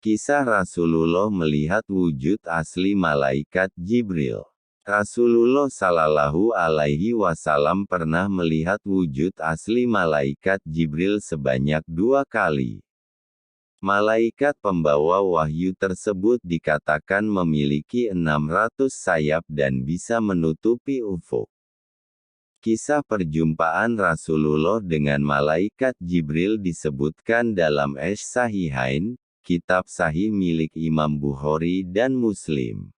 Kisah Rasulullah melihat wujud asli malaikat Jibril. Rasulullah Shallallahu Alaihi Wasallam pernah melihat wujud asli malaikat Jibril sebanyak 2 kali. Malaikat pembawa wahyu tersebut dikatakan memiliki 600 sayap dan bisa menutupi ufuk. Kisah perjumpaan Rasulullah dengan malaikat Jibril disebutkan dalam Sahihain, kitab sahih milik Imam Bukhari dan Muslim.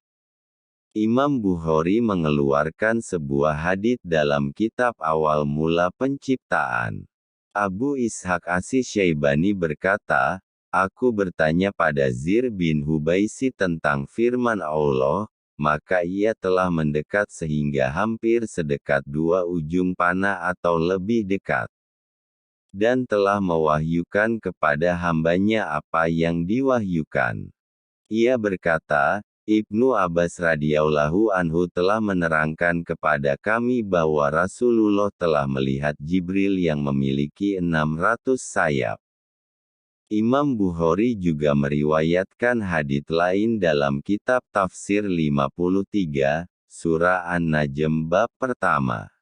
Imam Bukhari mengeluarkan sebuah hadits dalam kitab Awal Mula Penciptaan. Abu Ishaq Asy-Syaibani berkata, aku bertanya pada Zir bin Hubaisi tentang firman Allah, maka ia telah mendekat sehingga hampir sedekat 2 ujung panah atau lebih dekat. Dan telah mewahyukan kepada hambanya apa yang diwahyukan. Ia berkata, Ibnu Abbas radhiyallahu anhu telah menerangkan kepada kami bahwa Rasulullah telah melihat Jibril yang memiliki 600 sayap. Imam Bukhari juga meriwayatkan hadits lain dalam kitab Tafsir 53, Surah An-Najm bab pertama.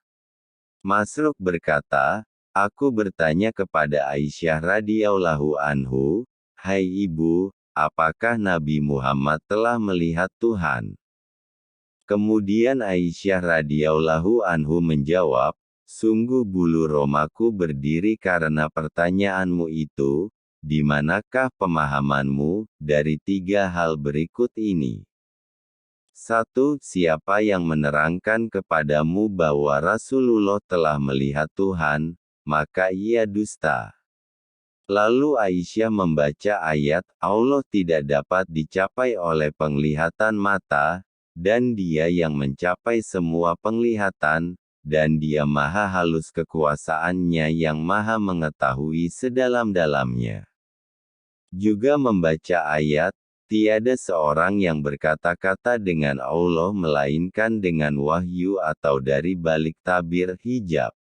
Masruq berkata, aku bertanya kepada Aisyah radhiyallahu anhu, hai ibu, apakah Nabi Muhammad telah melihat Tuhan? Kemudian Aisyah radhiyallahu anhu menjawab, sungguh bulu romaku berdiri karena pertanyaanmu itu, di manakah pemahamanmu, dari 3 hal berikut ini? 1. Siapa yang menerangkan kepadamu bahwa Rasulullah telah melihat Tuhan, maka ia dusta. Lalu Aisyah membaca ayat, Allah tidak dapat dicapai oleh penglihatan mata, dan Dia yang mencapai semua penglihatan, dan Dia maha halus kekuasaannya yang maha mengetahui sedalam-dalamnya. Juga membaca ayat, tiada seorang yang berkata-kata dengan Allah melainkan dengan wahyu atau dari balik tabir hijab.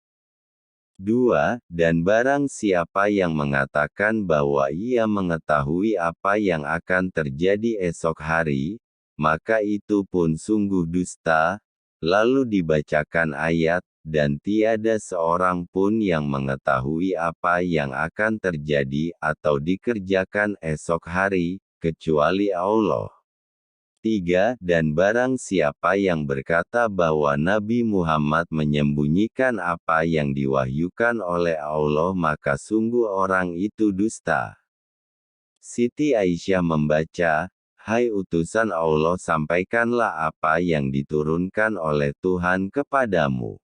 2. Dan barang siapa yang mengatakan bahwa ia mengetahui apa yang akan terjadi esok hari, maka itu pun sungguh dusta. Lalu dibacakan ayat, dan tiada seorang pun yang mengetahui apa yang akan terjadi atau dikerjakan esok hari, kecuali Allah. 3. Dan barang siapa yang berkata bahwa Nabi Muhammad menyembunyikan apa yang diwahyukan oleh Allah maka sungguh orang itu dusta. Siti Aisyah membaca, hai utusan Allah sampaikanlah apa yang diturunkan oleh Tuhan kepadamu.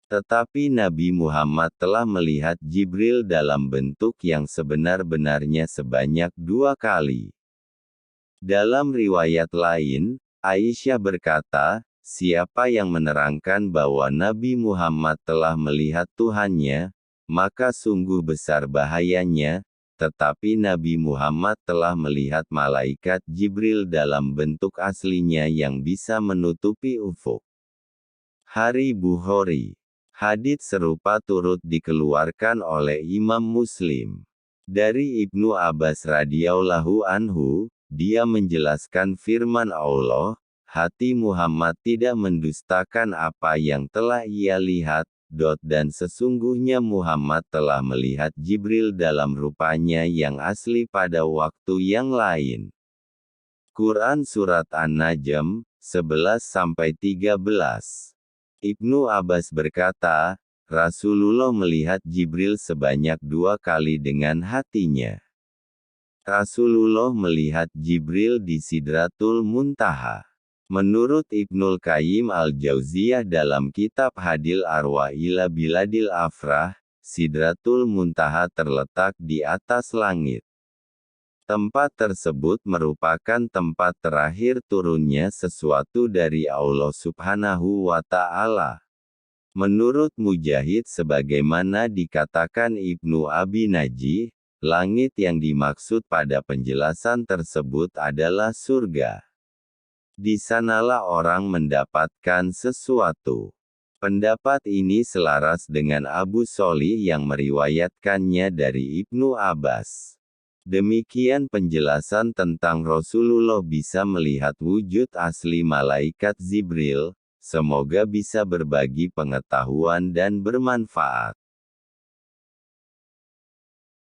Tetapi Nabi Muhammad telah melihat Jibril dalam bentuk yang sebenar-benarnya sebanyak 2 kali. Dalam riwayat lain, Aisyah berkata, siapa yang menerangkan bahwa Nabi Muhammad telah melihat Tuhannya, maka sungguh besar bahayanya, tetapi Nabi Muhammad telah melihat malaikat Jibril dalam bentuk aslinya yang bisa menutupi ufuk. Hari Bukhari. Hadits serupa turut dikeluarkan oleh Imam Muslim. Dari Ibnu Abbas radhiyallahu anhu, dia menjelaskan firman Allah, hati Muhammad tidak mendustakan apa yang telah ia lihat, dan sesungguhnya Muhammad telah melihat Jibril dalam rupanya yang asli pada waktu yang lain. Quran Surat An-Najm, 11-13. Ibnu Abbas berkata, Rasulullah melihat Jibril sebanyak 2 kali dengan hatinya. Rasulullah melihat Jibril di Sidratul Muntaha. Menurut Ibnul Qayyim al-Jauziyah dalam kitab Hadil Arwah ila Biladil Afrah, Sidratul Muntaha terletak di atas langit. Tempat tersebut merupakan tempat terakhir turunnya sesuatu dari Allah Subhanahu wa Ta'ala. Menurut Mujahid sebagaimana dikatakan Ibnu Abi Najih, langit yang dimaksud pada penjelasan tersebut adalah surga. Di sanalah orang mendapatkan sesuatu. Pendapat ini selaras dengan Abu Sholih yang meriwayatkannya dari Ibnu Abbas. Demikian penjelasan tentang Rasulullah bisa melihat wujud asli malaikat Jibril. Semoga bisa berbagi pengetahuan dan bermanfaat.